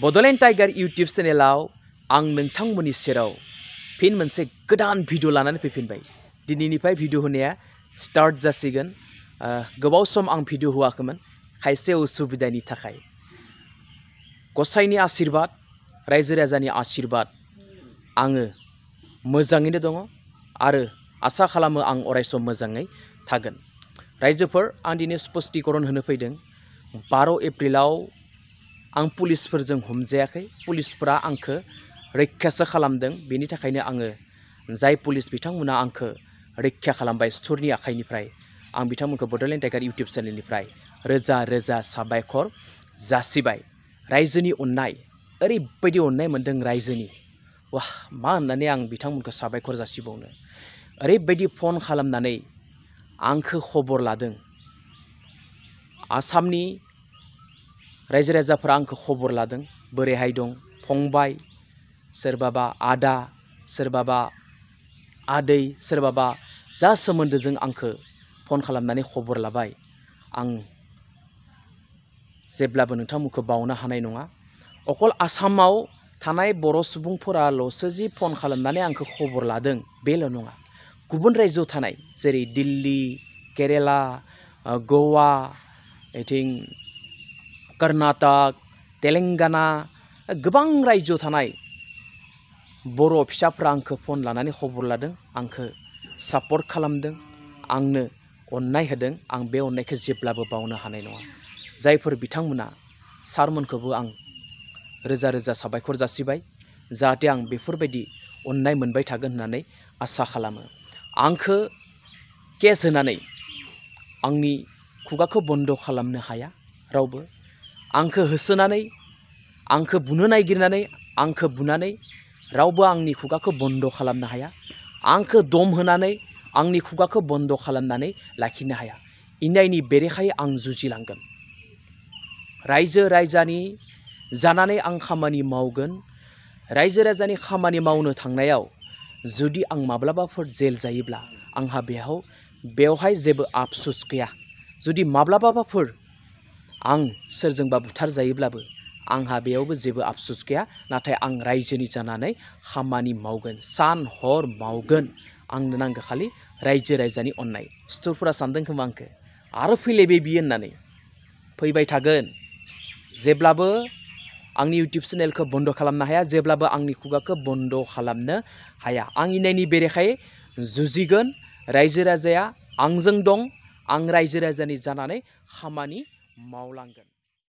Bodoland Tiger YouTube channelaव आं नोंथांमोननि सेराव फिन मोनसे गोदान भिडिअ लानानै फैफिनबाय। दिनैनिफ्राय भिडिअ होनाया स्टार्ट जासिगोन। गोबाव सम आं भिडिअ होआखैमोन खायसे उसुबिदानि थाखाय। गसाइनि आशीर्बाद, रायजो राजानि आशीर्बाद आङो मोजाङैनो दङ आरो आसा खालामो आं अरायसम मोजाङै थागोन। रायजोफोर, आं दिनै स्पष्टीकरण होनो फैदों। 12 एप्रिलाव आं पुलिसफोरजों हमजायाखै। पुलिसफोरा आंखौ रैखासो खालामदों। बेनि थाखायनो आङो जाय पुलिस बिथांमोना आंखौ रैखा खालामबाय सुथुरनि आखाइनिफ्राय, आं बिथांमोनखौ बड'लेण्ड टाइगार इउटिउब चेनेलनिफ्राय रोजा रोजा साबायखर जासिबाय। रायजोनि अननाय, ओरैबायदि अननाय मोन्दों रायजोनि, वाह मा होननानै आं बिथांमोनखौ साबायखर जासिबावनो। ओरैबायदि फन खालामनानै आंखौ खबर लादों। आसामनि रायजो राजाफोरा आंखौ खबर लादों, बोरैहाय दं फंबाय, सोरबाबा आदा, सोरबाबा आदै, सोरबाबा जा सोमोन्दोजों आंखौ फन खालामनानै खबर लाबाय। आं जेब्लाबो नोंथांमोनखौ बावनो हानाय नङा। अकल आसामाव थानाय बर' सुबुंफोराल'सो जि फन खालामनानै आंखौ खबर लादों बेल' नङा। गुबुन रायजोआव थानाय जेरै दिल्ली, केरेला, गवा, इथिं कर्नाटक, तेलेंगाना, गोबां रायजोआव थानाय बर' फिसाफ्रा आंखौ फन लानानै खबर लादों, आंखौ सापर्ट खालामदों, आंनो अननाय होदों। आं बे अननायखौ जेब्लाबो बावनो हानाय नङा। जायफोर बिथांमोना सारमोनखौबो आं रोजा रोजा साबायखर जासिबाय। जाहाथे आं बेफोरबायदि अननाय मोनबाय थागोन होननानै आसा खालामो। आंखौ केस होनानै आंनि खुगाखौ बन्द खालामनो हाया रावबो। आंखौ होसोनानै, आंखौ बुनो नागिरनानै, आंखौ बुनानै रावबो आंनि खुगाखौ बन्द खालामनो हाया। आंखौ दम होनानै आंनि खुगाखौ बन्द खालामनानै लाखिनो हाया। इनायनि बेरेखायै आं जुजिलांगोन। रायजो राजानि जानानै आं खामानि मावगोन। रायजो राजानि खामानि मावनो थांनायाव जुदि आं माब्लाबाफोर जेल जायोब्ला आंहा बेवहाय जेबो आफसुस गैया। जुदि माब्लाबाफोर आं सोरजोंबा बुथार जायोब्लाबो आंहा बेयावबो जेबो आफसुस गैया। नाथाय आं रायजोनि जानानै खामानि मावगोन, सान हर मावगोन। आंनो नांगौ खालि रायजो राजानि अननाय। सुथुरफोरा सानदों खोमा आंखौ आरो फैलायबाय बियो होननानै। फैबाय थागोन। जेब्लाबो आंनि इउटिउब चेनेलखौ बन्द खालामनो हाया, जेब्लाबो आंनि खुगाखौ बन्द खालामनो हाया। आं इनायनि बेरेखायै जुजिगोन। रायजो राजाया आंजों दं। आं रायजो राजानि जानानै खामानि मावलांगोन।